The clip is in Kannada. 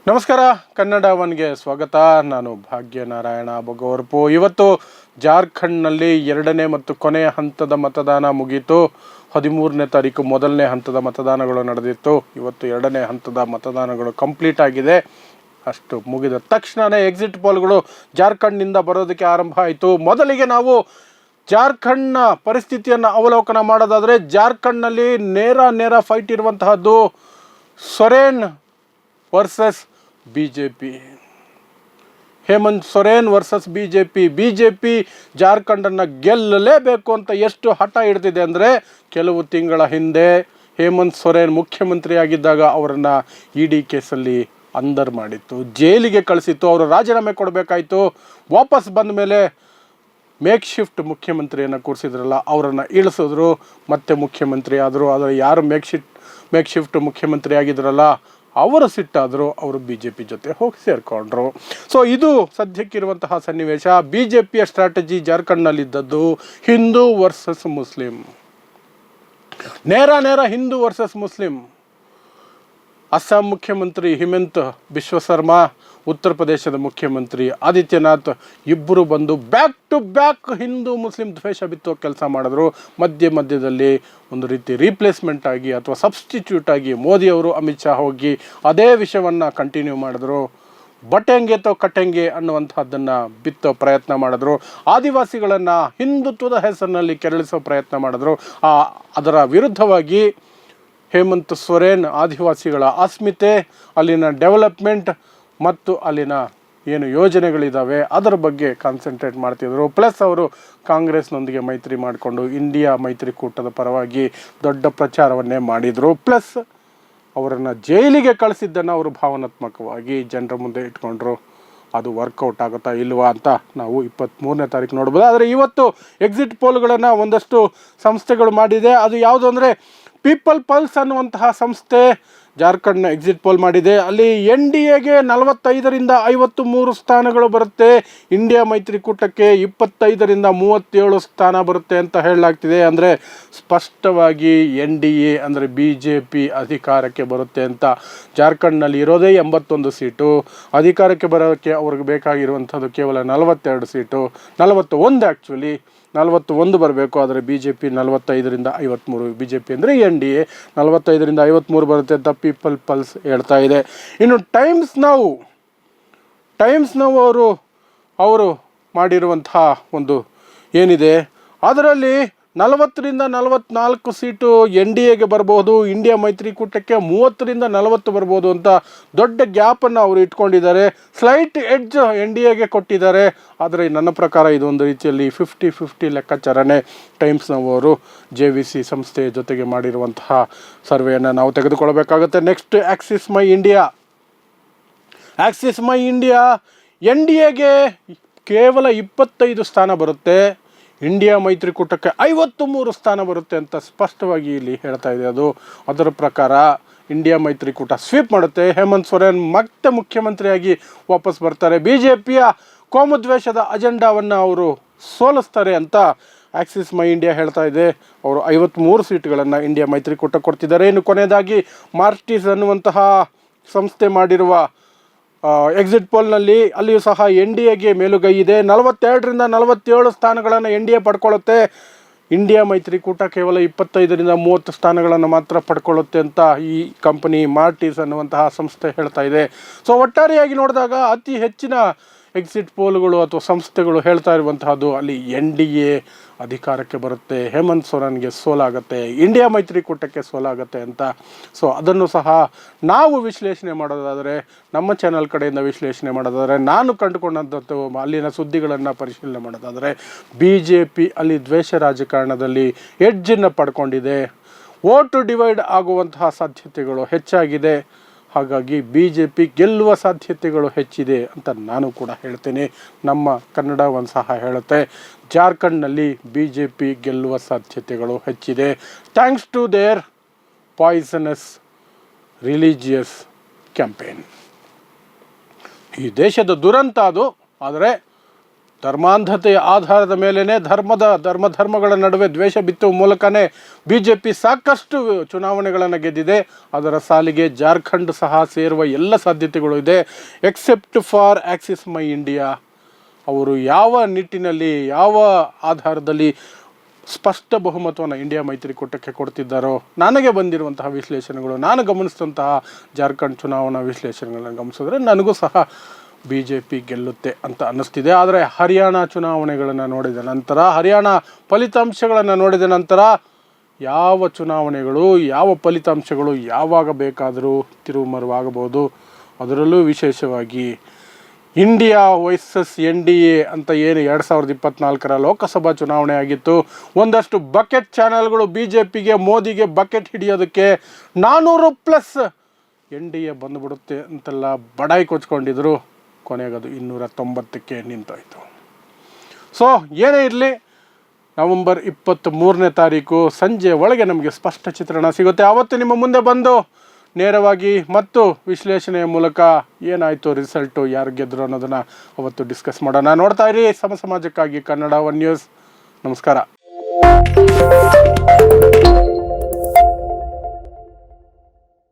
ನಮಸ್ಕಾರ, ಕನ್ನಡ ಒನ್ಗೆ ಸ್ವಾಗತ. ನಾನು ಭಾಗ್ಯನಾರಾಯಣ ಬೊಗವರ್ಪು. ಇವತ್ತು ಜಾರ್ಖಂಡ್ನಲ್ಲಿ ಎರಡನೇ ಮತ್ತು ಕೊನೆಯ ಹಂತದ ಮತದಾನ ಮುಗಿಯಿತು. 13ನೇ ತಾರೀಕು ಮೊದಲನೇ ಹಂತದ ಮತದಾನಗಳು ನಡೆದಿತ್ತು. ಇವತ್ತು ಎರಡನೇ ಹಂತದ ಮತದಾನಗಳು ಕಂಪ್ಲೀಟ್ ಆಗಿದೆ. ಅಷ್ಟು ಮುಗಿದ ತಕ್ಷಣವೇ ಎಕ್ಸಿಟ್ ಪೋಲ್ಗಳು ಜಾರ್ಖಂಡ್ನಿಂದ ಬರೋದಕ್ಕೆ ಆರಂಭ ಆಯಿತು. ಮೊದಲಿಗೆ ನಾವು ಜಾರ್ಖಂಡ್ನ ಪರಿಸ್ಥಿತಿಯನ್ನು ಅವಲೋಕನ ಮಾಡೋದಾದರೆ, ಜಾರ್ಖಂಡ್ನಲ್ಲಿ ನೇರ ಫೈಟ್ ಇರುವಂತಹದ್ದು Soren versus BJP. Hemant Soren versus BJP ಜಾರ್ಖಂಡನ್ನು ಗೆಲ್ಲಲೇಬೇಕು ಅಂತ ಎಷ್ಟು ಹಠ ಹಿಡ್ದಿದೆ ಅಂದರೆ, ಕೆಲವು ತಿಂಗಳ ಹಿಂದೆ ಹೇಮಂತ್ ಸೊರೇನ್ ಮುಖ್ಯಮಂತ್ರಿಯಾಗಿದ್ದಾಗ ಅವರನ್ನು ED ಕೇಸಲ್ಲಿ ಅಂದರ್ ಮಾಡಿತ್ತು, ಜೈಲಿಗೆ ಕಳಿಸಿತ್ತು. ಅವರು ರಾಜೀನಾಮೆ ಕೊಡಬೇಕಾಯಿತು. ವಾಪಸ್ ಬಂದ ಮೇಲೆ ಮೇಕ್ ಶಿಫ್ಟ್ ಮುಖ್ಯಮಂತ್ರಿಯನ್ನು ಕೂರಿಸಿದ್ರಲ್ಲ, ಅವರನ್ನು ಇಳಿಸಿದ್ರು, ಮತ್ತೆ ಮುಖ್ಯಮಂತ್ರಿ ಆದರು. ಆದರೆ ಯಾರು ಮೇಕ್ ಶಿಫ್ಟ್ ಮುಖ್ಯಮಂತ್ರಿ ಆಗಿದ್ರಲ್ಲ, ಅವರು ಸಿಟ್ಟಾದರು, ಅವರು BJP ಜೊತೆ ಹೋಗಿ ಸೇರಿಕೊಂಡ್ರು. ಸೊ ಇದು ಸದ್ಯಕ್ಕಿರುವಂತಹ ಸನ್ನಿವೇಶ. BJPಯ ಸ್ಟ್ರಾಟಜಿ ಜಾರ್ಖಂಡ್ನಲ್ಲಿದ್ದದ್ದು ಹಿಂದೂ ವರ್ಸಸ್ ಮುಸ್ಲಿಂ, ನೇರ ಹಿಂದೂ ವರ್ಸಸ್ ಮುಸ್ಲಿಂ. ಅಸ್ಸಾಂ ಮುಖ್ಯಮಂತ್ರಿ ಹಿಮಂತ ಬಿಶ್ವ ಶರ್ಮಾ, ಉತ್ತರ ಪ್ರದೇಶದ ಮುಖ್ಯಮಂತ್ರಿ ಆದಿತ್ಯನಾಥ್ ಇಬ್ಬರು ಬಂದು back to back Hindu Muslim ದ್ವೇಷ ಬಿತ್ತುವ ಕೆಲಸ ಮಾಡಿದ್ರು. ಮಧ್ಯದಲ್ಲಿ ಒಂದು ರೀತಿ ರೀಪ್ಲೇಸ್ಮೆಂಟ್ ಆಗಿ ಅಥವಾ ಸಬ್ಸ್ಟಿಟ್ಯೂಟ್ ಆಗಿ ಮೋದಿಯವರು ಅಮಿತ್ ಶಾ ಹೋಗಿ ಅದೇ ವಿಷಯವನ್ನು ಕಂಟಿನ್ಯೂ ಮಾಡಿದ್ರು. ಬಟೆಂಗೆ ತೋ ಕಟೆಂಗೆ ಅನ್ನುವಂಥದ್ದನ್ನು ಬಿತ್ತೋ ಪ್ರಯತ್ನ ಮಾಡಿದ್ರು. ಆದಿವಾಸಿಗಳನ್ನು ಹಿಂದುತ್ವದ ಹೆಸರಿನಲ್ಲಿ ಕೆರಳಿಸೋ ಪ್ರಯತ್ನ ಮಾಡಿದ್ರು. ಅದರ ವಿರುದ್ಧವಾಗಿ ಹೇಮಂತ್ ಸೊರೇನ್ ಆದಿವಾಸಿಗಳ ಅಸ್ಮಿತೆ, ಅಲ್ಲಿನ ಡೆವಲಪ್ಮೆಂಟ್ ಮತ್ತು ಅಲ್ಲಿನ ಏನು ಯೋಜನೆಗಳಿದ್ದಾವೆ ಅದರ ಬಗ್ಗೆ ಕಾನ್ಸಂಟ್ರೇಟ್ ಮಾಡ್ತಿದ್ರು. ಪ್ಲಸ್ ಅವರು ಕಾಂಗ್ರೆಸ್ನೊಂದಿಗೆ ಮೈತ್ರಿ ಮಾಡಿಕೊಂಡು ಇಂಡಿಯಾ ಮೈತ್ರಿಕೂಟದ ಪರವಾಗಿ ದೊಡ್ಡ ಪ್ರಚಾರವನ್ನೇ ಮಾಡಿದರು. ಪ್ಲಸ್ ಅವರನ್ನು ಜೈಲಿಗೆ ಕಳಿಸಿದ್ದನ್ನು ಅವರು ಭಾವನಾತ್ಮಕವಾಗಿ ಜನರ ಮುಂದೆ ಇಟ್ಕೊಂಡ್ರು. ಅದು ವರ್ಕೌಟ್ ಆಗುತ್ತಾ ಇಲ್ವಾ ಅಂತ ನಾವು 23ನೇ ತಾರೀಕು ನೋಡ್ಬೋದು. ಆದರೆ ಇವತ್ತು ಎಕ್ಸಿಟ್ ಪೋಲ್ಗಳನ್ನು ಒಂದಷ್ಟು ಸಂಸ್ಥೆಗಳು ಮಾಡಿದೆ. ಅದು ಯಾವುದು ಅಂದರೆ, ಪೀಪಲ್ ಪಲ್ಸ್ ಅನ್ನುವಂತಹ ಸಂಸ್ಥೆ ಜಾರ್ಖಂಡ್ನ ಎಕ್ಸಿಟ್ ಪೋಲ್ ಮಾಡಿದೆ. ಅಲ್ಲಿ NDAಗೆ 45ರಿಂದ 53 ಸ್ಥಾನಗಳು ಬರುತ್ತೆ, ಇಂಡಿಯಾ ಮೈತ್ರಿಕೂಟಕ್ಕೆ 25ರಿಂದ 37 ಸ್ಥಾನ ಬರುತ್ತೆ ಅಂತ ಹೇಳಲಾಗ್ತಿದೆ. ಅಂದರೆ ಸ್ಪಷ್ಟವಾಗಿ NDA ಅಂದರೆ BJP ಅಧಿಕಾರಕ್ಕೆ ಬರುತ್ತೆ ಅಂತ. ಜಾರ್ಖಂಡ್ನಲ್ಲಿ ಇರೋದೇ 81 ಸೀಟು, ಅಧಿಕಾರಕ್ಕೆ ಬರೋಕ್ಕೆ ಅವ್ರಿಗೆ ಬೇಕಾಗಿರುವಂಥದ್ದು ಕೇವಲ 42 ಸೀಟು, 41 ಆ್ಯಕ್ಚುಲಿ 41 ಬರಬೇಕು. ಆದರೆ BJP 45ರಿಂದ 53, BJP ಅಂದರೆ NDA 45ರಿಂದ 53 ಬರುತ್ತೆ ಅಂತ ಪೀಪಲ್ ಪಲ್ಸ್ ಹೇಳ್ತಾ ಇದೆ. ಇನ್ನು ಟೈಮ್ಸ್ ನೌ ಅವರು ಮಾಡಿರುವಂತಹ ಒಂದು ಏನಿದೆ ಅದರಲ್ಲಿ 40ರಿಂದ 44 ಸೀಟು NDAಗೆ ಬರ್ಬೋದು, ಇಂಡಿಯಾ ಮೈತ್ರಿಕೂಟಕ್ಕೆ 30ರಿಂದ 40 ಬರ್ಬೋದು ಅಂತ ದೊಡ್ಡ ಗ್ಯಾಪನ್ನು ಅವರು ಇಟ್ಕೊಂಡಿದ್ದಾರೆ. ಸ್ಲೈಟ್ ಎಡ್ಜ್ NDAಗೆ ಕೊಟ್ಟಿದ್ದಾರೆ. ಆದರೆ ನನ್ನ ಪ್ರಕಾರ ಇದೊಂದು ರೀತಿಯಲ್ಲಿ 50-50 ಲೆಕ್ಕಾಚಾರನೇ. ಟೈಮ್ಸ್ ಅವರು JVC ಸಂಸ್ಥೆಯ ಜೊತೆಗೆ ಮಾಡಿರುವಂತಹ ಸರ್ವೆಯನ್ನು ನಾವು ತೆಗೆದುಕೊಳ್ಬೇಕಾಗುತ್ತೆ. ನೆಕ್ಸ್ಟ್ ಆಕ್ಸಿಸ್ ಮೈ ಇಂಡಿಯಾ NDAಗೆ ಕೇವಲ 25 ಸ್ಥಾನ ಬರುತ್ತೆ, ಇಂಡಿಯಾ ಮೈತ್ರಿಕೂಟಕ್ಕೆ 53 ಸ್ಥಾನ ಬರುತ್ತೆ ಅಂತ ಸ್ಪಷ್ಟವಾಗಿ ಇಲ್ಲಿ ಹೇಳ್ತಾ ಇದೆ. ಅದರ ಪ್ರಕಾರ ಇಂಡಿಯಾ ಮೈತ್ರಿಕೂಟ ಸ್ವೀಪ್ ಮಾಡುತ್ತೆ. ಹೇಮಂತ್ ಸೊರೇನ್ ಮತ್ತೆ ಮುಖ್ಯಮಂತ್ರಿಯಾಗಿ ವಾಪಸ್ ಬರ್ತಾರೆ. BJPಯ ಕೋಮುದ್ವೇಷದ ಅಜೆಂಡಾವನ್ನು ಅವರು ಸೋಲಿಸ್ತಾರೆ ಅಂತ ಆಕ್ಸಿಸ್ ಮೈ ಇಂಡಿಯಾ ಹೇಳ್ತಾ ಇದೆ. ಅವರು 53 ಸೀಟುಗಳನ್ನು ಇಂಡಿಯಾ ಮೈತ್ರಿಕೂಟ ಕೊಡ್ತಿದ್ದಾರೆ. ಇನ್ನು ಕೊನೆಯದಾಗಿ ಮಾರ್ಟಿಸ್ ಅನ್ನುವಂತಹ ಸಂಸ್ಥೆ ಮಾಡಿರುವ ಎಕ್ಸಿಟ್ ಪೋಲ್ನಲ್ಲಿ ಅಲ್ಲಿಯೂ ಸಹ NDAಗೆ ಮೇಲುಗೈ ಇದೆ. 42ರಿಂದ 47 ಸ್ಥಾನಗಳನ್ನು NDA ಪಡ್ಕೊಳ್ಳುತ್ತೆ. ಇಂಡಿಯಾ ಮೈತ್ರಿಕೂಟ ಕೇವಲ 25ರಿಂದ 30 ಸ್ಥಾನಗಳನ್ನು ಮಾತ್ರ ಪಡ್ಕೊಳ್ಳುತ್ತೆ ಅಂತ ಈ ಕಂಪನಿ ಮಾರ್ಟಿಸ್ ಅನ್ನುವಂತಹ ಸಂಸ್ಥೆ ಹೇಳ್ತಾ ಇದೆ. ಸೊ ಒಟ್ಟಾರೆಯಾಗಿ ನೋಡಿದಾಗ ಅತಿ ಹೆಚ್ಚಿನ ಎಕ್ಸಿಟ್ ಪೋಲ್ಗಳು ಅಥವಾ ಸಂಸ್ಥೆಗಳು ಹೇಳ್ತಾ ಇರುವಂತಹದ್ದು ಅಲ್ಲಿ NDA ಅಧಿಕಾರಕ್ಕೆ ಬರುತ್ತೆ, ಹೇಮಂತ್ ಸೊರೇನ್ಗೆ ಸೋಲಾಗುತ್ತೆ, ಇಂಡಿಯಾ ಮೈತ್ರಿಕೂಟಕ್ಕೆ ಸೋಲಾಗುತ್ತೆ ಅಂತ. ಸೊ ಅದನ್ನು ಸಹ ನಾವು ವಿಶ್ಲೇಷಣೆ ಮಾಡೋದಾದರೆ, ನಮ್ಮ ಚಾನಲ್ ಕಡೆಯಿಂದ ವಿಶ್ಲೇಷಣೆ ಮಾಡೋದಾದರೆ, ನಾನು ಕಂಡುಕೊಂಡಂಥದ್ದು ಅಲ್ಲಿನ ಸುದ್ದಿಗಳನ್ನು ಪರಿಶೀಲನೆ ಮಾಡೋದಾದರೆ, BJP ಅಲ್ಲಿ ದ್ವೇಷ ರಾಜಕಾರಣದಲ್ಲಿ ಎಡ್ಜನ್ನು ಪಡ್ಕೊಂಡಿದೆ. ವೋಟು ಡಿವೈಡ್ ಆಗುವಂತಹ ಸಾಧ್ಯತೆಗಳು ಹೆಚ್ಚಾಗಿದೆ. ಹಾಗಾಗಿ BJP ಗೆಲ್ಲುವ ಸಾಧ್ಯತೆಗಳು ಹೆಚ್ಚಿದೆ ಅಂತ ನಾನು ಕೂಡ ಹೇಳ್ತೇನೆ. ನಮ್ಮ ಕನ್ನಡ ಒಂದು ಸಹ ಹೇಳುತ್ತೆ, ಜಾರ್ಖಂಡ್ನಲ್ಲಿ BJP ಗೆಲ್ಲುವ ಸಾಧ್ಯತೆಗಳು ಹೆಚ್ಚಿದೆ. Thanks to their poisonous religious campaign. ಈ ದೇಶದ ದುರಂತ ಅದು. ಆದರೆ ಧರ್ಮಾಂಧತೆಯ ಆಧಾರದ ಮೇಲೇ ಧರ್ಮಗಳ ನಡುವೆ ದ್ವೇಷ ಬಿತ್ತುವ ಮೂಲಕನೇ BJP ಸಾಕಷ್ಟು ಚುನಾವಣೆಗಳನ್ನು ಗೆದ್ದಿದೆ. ಅದರ ಸಾಲಿಗೆ ಜಾರ್ಖಂಡ್ ಸಹ ಸೇರುವ ಎಲ್ಲ ಸಾಧ್ಯತೆಗಳು ಇದೆ. Accept for Axis my India ಅವರು ಯಾವ ನಿಟ್ಟಿನಲ್ಲಿ ಯಾವ ಆಧಾರದಲ್ಲಿ ಸ್ಪಷ್ಟ ಬಹುಮತವನ್ನು ಇಂಡಿಯಾ ಮೈತ್ರಿಕೂಟಕ್ಕೆ ಕೊಡ್ತಿದ್ದಾರೋ, ನನಗೆ ಬಂದಿರುವಂತಹ ವಿಶ್ಲೇಷಣೆಗಳು, ನಾನು ಗಮನಿಸಿದಂತಹ ಜಾರ್ಖಂಡ್ ಚುನಾವಣಾ ವಿಶ್ಲೇಷಣೆಗಳನ್ನು ಗಮನಿಸಿದ್ರೆ ನನಗೂ ಸಹ BJP ಗೆಲ್ಲುತ್ತೆ ಅಂತ ಅನ್ನಿಸ್ತಿದೆ. ಆದರೆ ಹರಿಯಾಣ ಚುನಾವಣೆಗಳನ್ನು ನೋಡಿದ ನಂತರ, ಹರಿಯಾಣ ಫಲಿತಾಂಶಗಳನ್ನು ನೋಡಿದ ನಂತರ ಯಾವ ಚುನಾವಣೆಗಳು ಯಾವ ಫಲಿತಾಂಶಗಳು ಯಾವಾಗ ಬೇಕಾದರೂ ತಿರುವುಮರುವಾಗಬಹುದು. ಅದರಲ್ಲೂ ವಿಶೇಷವಾಗಿ ಇಂಡಿಯಾ ವರ್ಸಸ್ NDA ಅಂತ ಏನು 2024 ಲೋಕಸಭಾ ಚುನಾವಣೆ ಆಗಿತ್ತು. ಒಂದಷ್ಟು ಬಕೆಟ್ ಚಾನೆಲ್ಗಳು BJPಗೆ ಮೋದಿಗೆ ಬಕೆಟ್ ಹಿಡಿಯೋದಕ್ಕೆ 400+ NDA ಬಂದುಬಿಡುತ್ತೆ ಅಂತೆಲ್ಲ ಬಡಾಯಿ ಕೊಚ್ಕೊಂಡಿದ್ರು. ಕೊನೆಗದು 290ಕ್ಕೆ ನಿಂತೋಯ್ತು. ಸೊ ಏನೇ ಇರಲಿ, ನವೆಂಬರ್ 23ನೇ ತಾರೀಕು ಸಂಜೆ ಒಳಗೆ ನಮಗೆ ಸ್ಪಷ್ಟ ಚಿತ್ರಣ ಸಿಗುತ್ತೆ. ಆವತ್ತು ನಿಮ್ಮ ಮುಂದೆ ಬಂದು ನೇರವಾಗಿ ಮತ್ತು ವಿಶ್ಲೇಷಣೆಯ ಮೂಲಕ ಏನಾಯಿತು ರಿಸಲ್ಟು, ಯಾರು ಗೆದ್ದರು ಅನ್ನೋದನ್ನು ಅವತ್ತು ಡಿಸ್ಕಸ್ ಮಾಡೋಣ. ನೋಡ್ತಾ ಇರಿ ಸಮಾಜಕ್ಕಾಗಿ ಕನ್ನಡ 1 ನ್ಯೂಸ್. ನಮಸ್ಕಾರ.